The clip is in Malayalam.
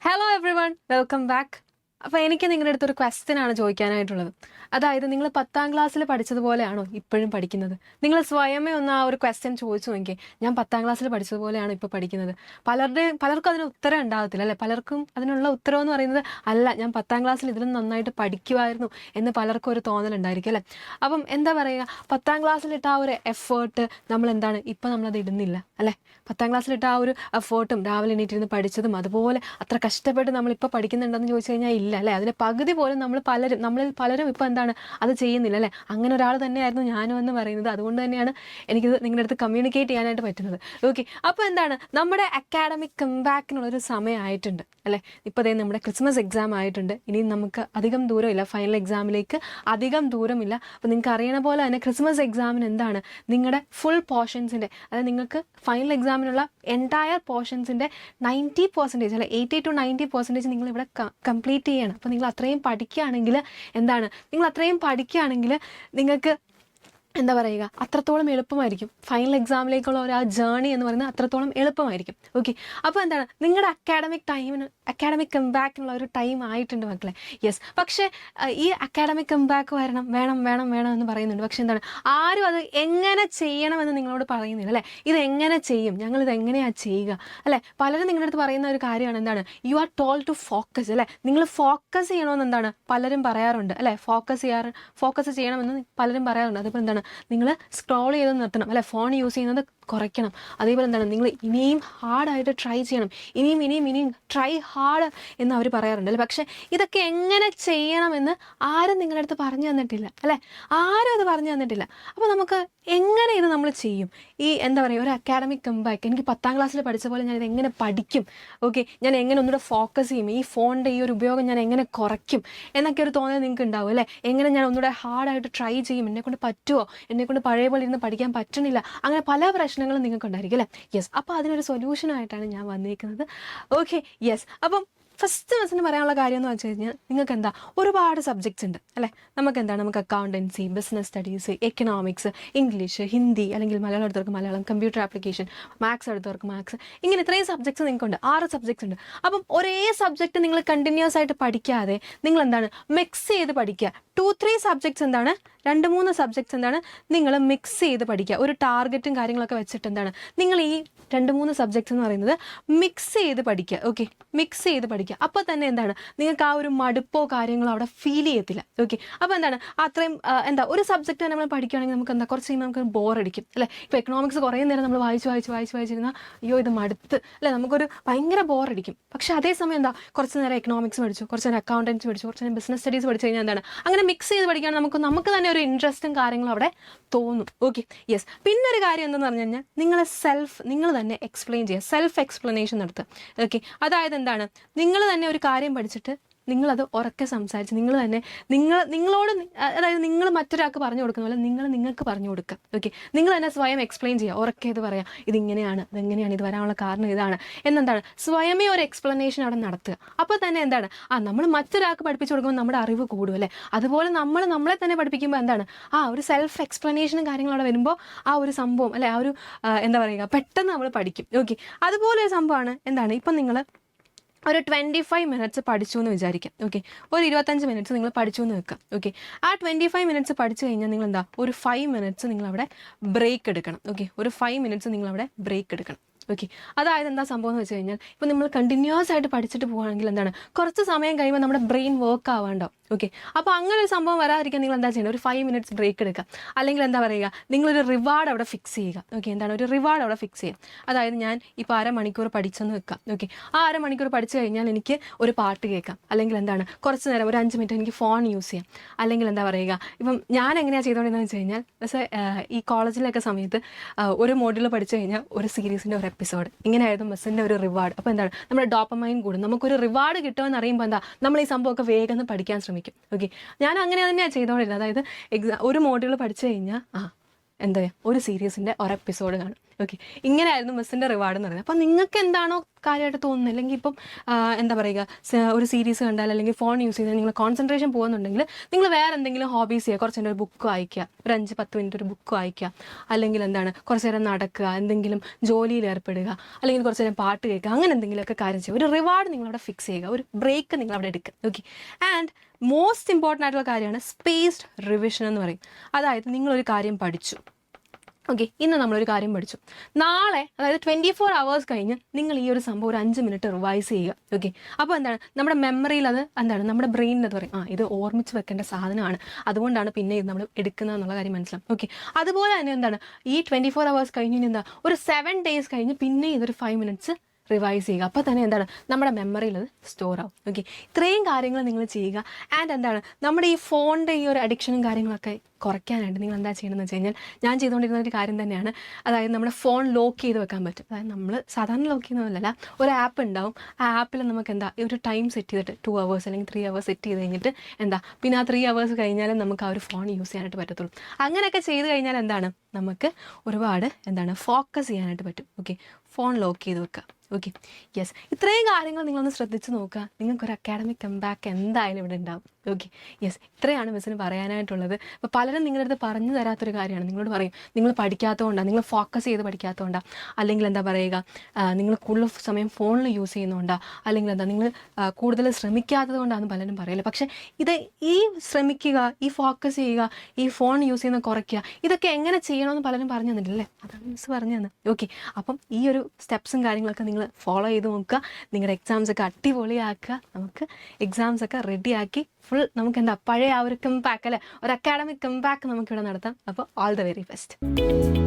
Hello every one, welcome back. അപ്പോൾ എനിക്ക് നിങ്ങളുടെ അടുത്തൊരു ക്വസ്റ്റ്യൻ ആണ് ചോദിക്കാനായിട്ടുള്ളത്. അതായത് നിങ്ങൾ 10ാം ക്ലാസ്സിൽ പഠിച്ചതുപോലെയാണോ ഇപ്പോഴും പഠിക്കുന്നത്? നിങ്ങൾ സ്വയമേ ഒന്ന് ആ ഒരു ക്വസ്റ്റ്യൻ ചോദിച്ചു നോക്കിയേ. ഞാൻ 10ാം ക്ലാസ്സിൽ പഠിച്ചതുപോലെയാണ് ഇപ്പോൾ പഠിക്കുന്നത്. പലർക്കും അതിന് ഉത്തരം ഉണ്ടാകത്തില്ല അല്ലേ? പലർക്കും അതിനുള്ള ഉത്തരം എന്ന് പറയുന്നത് അല്ല, ഞാൻ 10ാം ക്ലാസ്സിൽ ഇതിലും നന്നായിട്ട് പഠിക്കുമായിരുന്നു എന്ന് പലർക്കും ഒരു തോന്നലുണ്ടായിരിക്കും അല്ലേ? അപ്പം എന്താ പറയുക, 10ാം ക്ലാസ്സിലിട്ട ആ ഒരു എഫേർട്ട് നമ്മൾ എന്താണ് ഇപ്പം നമ്മളത് ഇടുന്നില്ല അല്ലേ? 10ാം ക്ലാസ്സിലിട്ട ആ ഒരു എഫേർട്ടും രാവിലെ എണീറ്റിരുന്ന് പഠിച്ചതും അതുപോലെ അത്ര കഷ്ടപ്പെട്ട് നമ്മളിപ്പോൾ പഠിക്കുന്നുണ്ടെന്ന് ചോദിച്ചു കഴിഞ്ഞാൽ ഇല്ല അല്ലേ? അതിൻ്റെ പകുതി പോലും നമ്മളിൽ പലരും ഇപ്പോൾ എന്താണ് അത് ചെയ്യുന്നില്ല അല്ലേ? അങ്ങനെ ഒരാൾ തന്നെയായിരുന്നു ഞാനും എന്ന് പറയുന്നത്. അതുകൊണ്ട് തന്നെയാണ് എനിക്കിത് നിങ്ങളുടെ അടുത്ത് കമ്മ്യൂണിക്കേറ്റ് ചെയ്യാനായിട്ട് പറ്റുന്നത്. ഓക്കെ, അപ്പോൾ എന്താണ് നമ്മുടെ അക്കാഡമിക് കംബാക്കിനുള്ളൊരു സമയമായിട്ടുണ്ട് അല്ലേ? ഇപ്പോൾ അതേ നമ്മുടെ ക്രിസ്മസ് എക്സാം ആയിട്ടുണ്ട്. ഇനി നമുക്ക് അധികം ദൂരമില്ല, ഫൈനൽ എക്സാമിലേക്ക് അധികം ദൂരമില്ല. അപ്പോൾ നിങ്ങൾക്ക് അറിയണ പോലെ തന്നെ ക്രിസ്മസ് എക്സാമിന് എന്താണ് നിങ്ങളുടെ ഫുൾ പോർഷൻസിൻ്റെ, അതായത് നിങ്ങൾക്ക് ഫൈനൽ എക്സാമിനുള്ള എൻറ്റയർ പോർഷൻസിൻ്റെ 90% അല്ലെ 80 to 90% നിങ്ങളിവിടെ കംപ്ലീറ്റ് ചെയ്യണം. അപ്പോൾ നിങ്ങൾ അത്രയും പഠിക്കുകയാണെങ്കിൽ എന്താണ്, നിങ്ങൾ അത്രയും പഠിക്കുകയാണെങ്കിൽ നിങ്ങൾക്ക് എന്താ പറയുക, അത്രത്തോളം എളുപ്പമായിരിക്കും. ഫൈനൽ എക്സാമിലേക്കുള്ള ഒരു ആ ജേർണി എന്ന് പറയുന്നത് അത്രത്തോളം എളുപ്പമായിരിക്കും. ഓക്കെ, അപ്പോൾ എന്താണ് നിങ്ങളുടെ അക്കാഡമിക് കംബാക്കിനുള്ള ഒരു ടൈം ആയിട്ടുണ്ട് മക്കളെ. യെസ്, പക്ഷേ ഈ അക്കാഡമിക് കംബാക്ക് വേണം എന്ന് പറയുന്നുണ്ട്. പക്ഷെ എന്താണ്, ആരും അത് എങ്ങനെ ചെയ്യണമെന്ന് നിങ്ങളോട് പറയുന്നില്ല അല്ലേ? ഇത് എങ്ങനെ ചെയ്യും, ഞങ്ങളിത് എങ്ങനെയാണ് ചെയ്യുക അല്ലേ? പലരും നിങ്ങളുടെ അടുത്ത് പറയുന്ന ഒരു കാര്യമാണ് എന്താണ്, you are told to focus അല്ലേ? നിങ്ങൾ ഫോക്കസ് ചെയ്യണമെന്ന് എന്താണ് പലരും പറയാറുണ്ട് അല്ലേ? ഫോക്കസ് ചെയ്യണമെന്ന് പലരും പറയാറുണ്ട്. അതിപ്പോൾ എന്താണ്, നിങ്ങൾ സ്ക്രോൾ ചെയ്ത് നിർത്തണം അല്ലെ? ഫോൺ യൂസ് ചെയ്യുന്നത് കുറയ്ക്കണം. അതേപോലെ എന്താണ്, നിങ്ങൾ ഇനിയും ഹാർഡായിട്ട് ട്രൈ ചെയ്യണം, ഇനിയും ട്രൈ ഹാർഡ് എന്ന് അവർ പറയാറുണ്ട് അല്ലേ? പക്ഷേ ഇതൊക്കെ എങ്ങനെ ചെയ്യണമെന്ന് ആരും നിങ്ങളുടെ അടുത്ത് പറഞ്ഞു തന്നിട്ടില്ല അല്ലേ? ആരും അത് പറഞ്ഞു തന്നിട്ടില്ല. അപ്പോൾ നമുക്ക് എങ്ങനെ ഇത് നമ്മൾ ചെയ്യും? ഈ എന്താ പറയുക, ഒരു അക്കാഡമിക് കംബാക്ക്, എനിക്ക് 10ാം ക്ലാസ്സിൽ പഠിച്ച പോലെ ഞാനിത് എങ്ങനെ പഠിക്കും? ഓക്കെ, ഞാൻ എങ്ങനെ ഒന്നുകൂടെ ഫോക്കസ് ചെയ്യും? ഈ ഫോണിൻ്റെ ഈ ഒരു ഉപയോഗം ഞാൻ എങ്ങനെ കുറയ്ക്കും എന്നൊക്കെ ഒരു തോന്നൽ നിങ്ങൾക്ക് ഉണ്ടാവും അല്ലേ? എങ്ങനെ ഞാൻ ഒന്നുകൂടെ ഹാർഡായിട്ട് ട്രൈ ചെയ്യും? എന്നെക്കൊണ്ട് പറ്റുമോ? എന്നെക്കൊണ്ട് പഴയ പോലെ ഇരുന്ന് പഠിക്കാൻ പറ്റണില്ല. അങ്ങനെ പല പ്രശ്നങ്ങളും നിങ്ങൾക്ക് ഉണ്ടായിരിക്കും അല്ലേ? യെസ്, അപ്പോൾ അതിനൊരു സൊല്യൂഷനായിട്ടാണ് ഞാൻ വന്നിരിക്കുന്നത്. Okay, yes. അപ്പം ഫസ്റ്റ് മിസ്സിന് പറയാനുള്ള കാര്യം എന്ന് വെച്ച് കഴിഞ്ഞാൽ, നിങ്ങൾക്ക് എന്താ ഒരുപാട് സബ്ജക്ട്സ് ഉണ്ട് അല്ലേ? നമുക്ക് accountancy, business studies, economics, English, Hindi, അല്ലെങ്കിൽ മലയാളം എടുത്തവർക്ക് മലയാളം, കമ്പ്യൂട്ടർ ആപ്ലിക്കേഷൻ, മാത്സ് എടുത്തവർക്ക് മാത്സ്, ഇങ്ങനെ ഇത്രയും സബ്ജക്ട്സ് നിങ്ങൾക്കുണ്ട്. 6 സബ്ജക്ട്സ് ഉണ്ട്. അപ്പം ഒരേ സബ്ജക്റ്റ് നിങ്ങൾ കണ്ടിന്യൂസ് ആയിട്ട് പഠിക്കാതെ നിങ്ങൾ എന്താണ് മിക്സ് ചെയ്ത് പഠിക്കുക. 2-3 സബ്ജക്ട്സ് എന്താണ്, 2-3 സബ്ജക്ട്സ് എന്താണ് നിങ്ങൾ മിക്സ് ചെയ്ത് പഠിക്കുക. ഒരു ടാർഗറ്റും കാര്യങ്ങളൊക്കെ വെച്ചിട്ട് എന്താണ് നിങ്ങൾ ഈ 2-3 സബ്ജക്ട്സ് എന്ന് പറയുന്നത് മിക്സ് ചെയ്ത് പഠിക്കുക. ഓക്കെ, മിക്സ് ചെയ്ത് പഠിക്കുക. അപ്പോൾ തന്നെ എന്താണ് നിങ്ങൾക്ക് ആ ഒരു മടുപ്പോ കാര്യങ്ങളോ അവിടെ ഫീൽ ചെയ്യത്തില്ല. ഓക്കെ, അപ്പോൾ എന്താണ് അത്രയും ഒരു സബ്ജക്റ്റ് തന്നെ നമ്മൾ പഠിക്കുകയാണെങ്കിൽ നമുക്ക് എന്താ കുറച്ച് കഴിയുമ്പോൾ നമുക്ക് ബോറടിക്കും അല്ലേ? ഇപ്പോൾ എക്കണോമിക്സ് കുറേ നേരം നമ്മൾ വായിച്ചിരുന്നാൽ അയ്യോ ഇത് മടുത്ത് അല്ലേ, നമുക്കൊരു ഭയങ്കര ബോറടിക്കും. പക്ഷേ അതേസമയം എന്താ, കുറച്ച് നേരം എക്കണോമിക്സ് പഠിച്ചു, കുറച്ച് നേരം അക്കൗണ്ടൻസി പഠിച്ചു, കുറച്ച് നേരം ബിസിനസ് സ്റ്റഡീസ് പഠിച്ചു കഴിഞ്ഞാൽ എന്താണ് അങ്ങനെ മിക്സ് ചെയ്ത് പഠിക്കുകയാണെങ്കിൽ നമുക്ക് തന്നെ ഒരു ഇൻട്രസ്റ്റും കാര്യങ്ങളും അവിടെ തോന്നും. Okay, yes. പിന്നെ ഒരു കാര്യം എന്തെന്ന് പറഞ്ഞു കഴിഞ്ഞാൽ നിങ്ങൾ തന്നെ എക്സ്പ്ലെയിൻ ചെയ്യുക, സെൽഫ് എക്സ്പ്ലനേഷൻ നടത്തുക. ഓക്കെ, അതായത് എന്താണ്, നിങ്ങൾ തന്നെ ഒരു കാര്യം പഠിച്ചിട്ട് നിങ്ങളത് ഉറക്കെ സംസാരിച്ച് നിങ്ങളോട്, അതായത് നിങ്ങൾ മറ്റൊരാൾക്ക് പറഞ്ഞു കൊടുക്കുന്ന പോലെ നിങ്ങൾക്ക് പറഞ്ഞു കൊടുക്കുക. ഓക്കെ, നിങ്ങൾ തന്നെ സ്വയം എക്സ്പ്ലെയിൻ ചെയ്യുക, ഉറക്കെ ഇത് പറയാം, ഇതെങ്ങനെയാണ്, ഇത് വരാനുള്ള കാരണം ഇതാണ് എന്നെന്താണ് സ്വയമേ ഒരു എക്സ്പ്ലനേഷൻ അവിടെ നടത്തുക. അപ്പോൾ തന്നെ എന്താണ് നമ്മൾ മറ്റൊരാൾക്ക് പഠിപ്പിച്ചു കൊടുക്കുമ്പോൾ നമ്മുടെ അറിവ് കൂടും അല്ലേ? അതുപോലെ നമ്മളെ തന്നെ പഠിപ്പിക്കുമ്പോൾ എന്താണ് ഒരു സെൽഫ് എക്സ്പ്ലനേഷനും കാര്യങ്ങളും അവിടെ വരുമ്പോൾ ആ ഒരു സംഭവം അല്ലെ, ആ ഒരു എന്താ പറയുക, പെട്ടെന്ന് നമ്മൾ പഠിക്കും. ഓക്കെ, അതുപോലെ ഒരു സംഭവമാണ് എന്താണ്, ഇപ്പം നിങ്ങൾ ഒരു 25 മിനിറ്റ്സ് പഠിച്ചു എന്ന് വിചാരിക്കാം. ഓക്കെ, ഒരു 25 മിനിറ്റ്സ് നിങ്ങൾ പഠിച്ചു എന്ന് വെക്കാം. ഓക്കെ, ആ 25 മിനിറ്റ്സ് പഠിച്ചു കഴിഞ്ഞാൽ നിങ്ങൾ എന്താ ഒരു 5 മിനിറ്റ്സ് നിങ്ങളവിടെ ബ്രേക്ക് എടുക്കണം. ഓക്കെ, ഒരു 5 മിനിറ്റ്സ് നിങ്ങളവിടെ ബ്രേക്ക് എടുക്കണം. ഓക്കെ, അതായത് എന്താ സംഭവം എന്ന് വെച്ച് കഴിഞ്ഞാൽ, ഇപ്പോൾ നമ്മൾ കണ്ടിന്യൂസ് ആയിട്ട് പഠിച്ചിട്ട് പോവുകയാണെങ്കിൽ എന്താണ് കുറച്ച് സമയം കഴിയുമ്പോൾ നമ്മുടെ ബ്രെയിൻ വർക്ക് ആവാണ്ടാവും. ഓക്കെ, അപ്പോൾ അങ്ങനെ ഒരു സംഭവം വരാതിരിക്കാൻ നിങ്ങൾ എന്താ ചെയ്യുന്നത്, ഒരു 5 മിനിറ്റ്സ് ബ്രേക്ക് എടുക്കുക. അല്ലെങ്കിൽ എന്താ പറയുക, നിങ്ങളൊരു റിവാർഡ് അവിടെ ഫിക്സ് ചെയ്യുക. ഓക്കെ, എന്താണ് ഒരു റിവാർഡ് അവിടെ ഫിക്സ് ചെയ്യുക. അതായത് ഞാൻ ഇപ്പോൾ 1/2 മണിക്കൂർ പഠിച്ചെന്ന് വെക്കാം. ഓക്കെ, ആ 1/2 മണിക്കൂർ പഠിച്ചു കഴിഞ്ഞാൽ എനിക്ക് ഒരു പാട്ട് കേൾക്കാം, അല്ലെങ്കിൽ എന്താണ് കുറച്ച് നേരം ഒരു 5 മിനിറ്റ് എനിക്ക് ഫോൺ യൂസ് ചെയ്യാം. അല്ലെങ്കിൽ എന്താ പറയുക, ഇപ്പം ഞാൻ എങ്ങനെയാണ് ചെയ്തുകൊണ്ടിരുന്നതെന്ന് വെച്ച് കഴിഞ്ഞാൽ, ഈ കോളേജിലൊക്കെ സമയത്ത് ഒരു മോഡ്യൂൾ പഠിച്ചു കഴിഞ്ഞാൽ ഒരു സീരീസിൻ്റെ ഒരു എപ്പിസോഡ്, ഇങ്ങനെയായിരുന്നു മിസ്സിൻ്റെ ഒരു റിവാർഡ്. അപ്പോൾ എന്താണ് നമ്മുടെ ഡോപ്പമൈൻ കൂടും, നമുക്കൊരു റിവാർഡ് കിട്ടുമെന്ന് അറിയുമ്പോൾ എന്താ നമ്മൾ ഈ സംഭവമൊക്കെ വേഗം പഠിക്കാൻ ശ്രമിക്കും. ഓക്കെ, ഞാൻ അങ്ങനെ തന്നെയാണ് ചെയ്തുകൊണ്ടിരുന്നത്. അതായത് ഒരു മോഡ്യൂൾ പഠിച്ചു കഴിഞ്ഞാൽ എന്താ ഒരു സീരീസിൻ്റെ ഒരു എപ്പിസോഡ് കാണും. ഓക്കെ, ഇങ്ങനെയായിരുന്നു മിസ്സിൻ്റെ റിവാർഡ് എന്ന് പറയുന്നത്. അപ്പോൾ നിങ്ങൾക്ക് എന്താണോ കാര്യമായിട്ട് തോന്നുന്നു. അല്ലെങ്കിൽ ഇപ്പം എന്താ പറയുക, ഒരു സീരീസ് കണ്ടാൽ അല്ലെങ്കിൽ ഫോൺ യൂസ് ചെയ്താൽ നിങ്ങൾ കോൺസെൻട്രേഷൻ പോകുന്നുണ്ടെങ്കിൽ നിങ്ങൾ വേറെ എന്തെങ്കിലും ഹോബീസ് ചെയ്യുക. കുറച്ച് നേരം ഒരു ബുക്ക് വായിക്കുക, ഒരു 5-10 മിനിറ്റ് ഒരു ബുക്ക് വായിക്കുക, അല്ലെങ്കിൽ എന്താണ് കുറച്ച് നേരം നടക്കുക, എന്തെങ്കിലും ജോലിയിൽ ഏർപ്പെടുക, അല്ലെങ്കിൽ കുറച്ച് നേരം പാട്ട് കേൾക്കുക, അങ്ങനെ എന്തെങ്കിലുമൊക്കെ കാര്യം ചെയ്യുക. ഒരു റിവാർഡ് നിങ്ങളവിടെ ഫിക്സ് ചെയ്യുക, ഒരു ബ്രേക്ക് നിങ്ങളവിടെ എടുക്കുക. ഓക്കെ. ആൻഡ് മോസ്റ്റ് ഇമ്പോർട്ടൻ്റ് ആയിട്ടുള്ള കാര്യമാണ് സ്പേസ്ഡ് റിവിഷൻ എന്ന് പറയും. അതായത് നിങ്ങളൊരു കാര്യം പഠിച്ചു, ഓക്കെ, ഇന്ന് നമ്മളൊരു കാര്യം പഠിച്ചു, നാളെ അതായത് 24 hours കഴിഞ്ഞ് നിങ്ങൾ ഈ ഒരു സംഭവം ഒരു 5 മിനിറ്റ് റിവൈസ് ചെയ്യുക. ഓക്കെ. അപ്പോൾ എന്താണ് നമ്മുടെ മെമ്മറിയിൽ അത് എന്താണ് നമ്മുടെ ബ്രെയിനിൽ അത് പറയും, ഇത് ഓർമ്മിച്ച് വെക്കേണ്ട സാധനമാണ്, അതുകൊണ്ടാണ് പിന്നെ ഇത് നമ്മൾ എടുക്കുന്നത് എന്നുള്ള കാര്യം മനസ്സിലാവും. ഓക്കെ. അതുപോലെ തന്നെ എന്താണ് ഈ 24 hours കഴിഞ്ഞ് എന്താ ഒരു 7 days കഴിഞ്ഞ് പിന്നെ ഇതൊരു 5 minutes റിവൈസ് ചെയ്യുക. അപ്പോൾ തന്നെ എന്താണ് നമ്മുടെ മെമ്മറിയിൽ അത് സ്റ്റോർ ആവും. ഓക്കെ. ഇത്രയും കാര്യങ്ങൾ നിങ്ങൾ ചെയ്യുക. ആൻഡ് എന്താണ് നമ്മുടെ ഈ ഫോണിൻ്റെ ഈ ഒരു അഡിക്ഷനും കാര്യങ്ങളൊക്കെ കുറയ്ക്കാനായിട്ട് നിങ്ങൾ എന്താ ചെയ്യണമെന്ന് വെച്ച് കഴിഞ്ഞാൽ, ഞാൻ ചെയ്തുകൊണ്ടിരുന്ന ഒരു കാര്യം തന്നെയാണ്. അതായത് നമ്മുടെ ഫോൺ ലോക്ക് ചെയ്ത് വെക്കാൻ പറ്റും. അതായത് നമ്മൾ സാധാരണ ലോക്ക് ചെയ്യുന്നതല്ല, ഒരു ആപ്പ് ഉണ്ടാവും. ആ ആപ്പിൽ നമുക്ക് എന്താ ഒരു ടൈം സെറ്റ് ചെയ്തിട്ട് 2 hours അല്ലെങ്കിൽ 3 hours സെറ്റ് ചെയ്ത് കഴിഞ്ഞിട്ട് എന്താ പിന്നെ ആ 3 hours കഴിഞ്ഞാലും നമുക്ക് ആ ഒരു ഫോൺ യൂസ് ചെയ്യാനായിട്ട് പറ്റത്തുള്ളൂ. അങ്ങനെയൊക്കെ ചെയ്ത് കഴിഞ്ഞാൽ എന്താണ് നമുക്ക് ഒരുപാട് എന്താണ് ഫോക്കസ് ചെയ്യാനായിട്ട് പറ്റും. ഓക്കെ. ഫോൺ ലോക്ക് ചെയ്ത് വെക്കുക. ഓക്കെ. യെസ്, ഇത്രയും കാര്യങ്ങൾ നിങ്ങളൊന്ന് ശ്രദ്ധിച്ച് നോക്കുക. നിങ്ങൾക്കൊരു അക്കാഡമിക് കംബാക്ക് എന്തായാലും ഇവിടെ ഉണ്ടാവും. ഓക്കെ. യെസ്, ഇത്രയാണ് മിസ്സിന് പറയാനായിട്ടുള്ളത്. അപ്പോൾ പലരും നിങ്ങളുടെ അടുത്ത് പറഞ്ഞു തരാത്തൊരു കാര്യമാണ്. നിങ്ങളോട് പറയും നിങ്ങൾ പഠിക്കാത്തതുകൊണ്ടാണ്, നിങ്ങൾ ഫോക്കസ് ചെയ്ത് പഠിക്കാത്തതുകൊണ്ടാണ്, അല്ലെങ്കിൽ എന്താ പറയുക നിങ്ങൾ കൂടുതൽ സമയം ഫോണിൽ യൂസ് ചെയ്യുന്നതുകൊണ്ടാണ്, അല്ലെങ്കിൽ എന്താ നിങ്ങൾ കൂടുതൽ ശ്രമിക്കാത്തത് കൊണ്ടാണെന്ന് പലരും പറയില്ല. പക്ഷേ ഈ ശ്രമിക്കുക, ഈ ഫോക്കസ് ചെയ്യുക, ഈ ഫോൺ യൂസ് ചെയ്യുന്നത് കുറയ്ക്കുക, ഇതൊക്കെ എങ്ങനെ ചെയ്യണമെന്ന് പലരും പറഞ്ഞു തന്നിട്ടില്ലേ? അതാണ് മിസ് പറഞ്ഞു തന്നെ. ഓക്കെ. അപ്പം ഈ ഒരു സ്റ്റെപ്സും കാര്യങ്ങളൊക്കെ നിങ്ങൾ ഫോളോ ചെയ്ത് നോക്കുക. നിങ്ങളുടെ എക്സാംസൊക്കെ അടിപൊളിയാക്കുക. നമുക്ക് എക്സാംസൊക്കെ റെഡിയാക്കി ഫുൾ നമുക്ക് എന്താ പഴയ ആ ഒരു കംബാക്ക് അല്ലേ, ഒരു അക്കാഡമിക് കംബാക്ക് നമുക്കിവിടെ നടത്താം. അപ്പോൾ ഓൾ ദ വെരി ബെസ്റ്റ്.